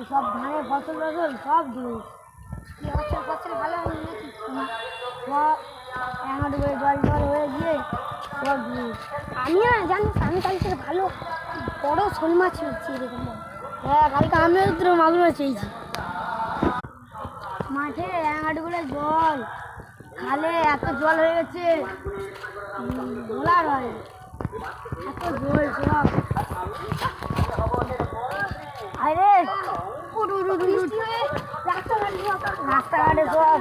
সব ধানের ফসল ফসল সব ডুবে ফসল ভালো হয়নি সব এমন ডুবে জল জল হয়ে গিয়ে সব ডুবে। আমি না জানিস আমি কালকে ভালো বড় শোল মাছ পেয়েছি এরকম। হ্যাঁ কালকে আমিও তো মাগুর মাছ পেয়েছি। মাঠে এগাডুগুলো জল, খালে এত জল হয়ে গেছে বলার হয়, এত জল সব। আরে রাস্তাঘাটে সব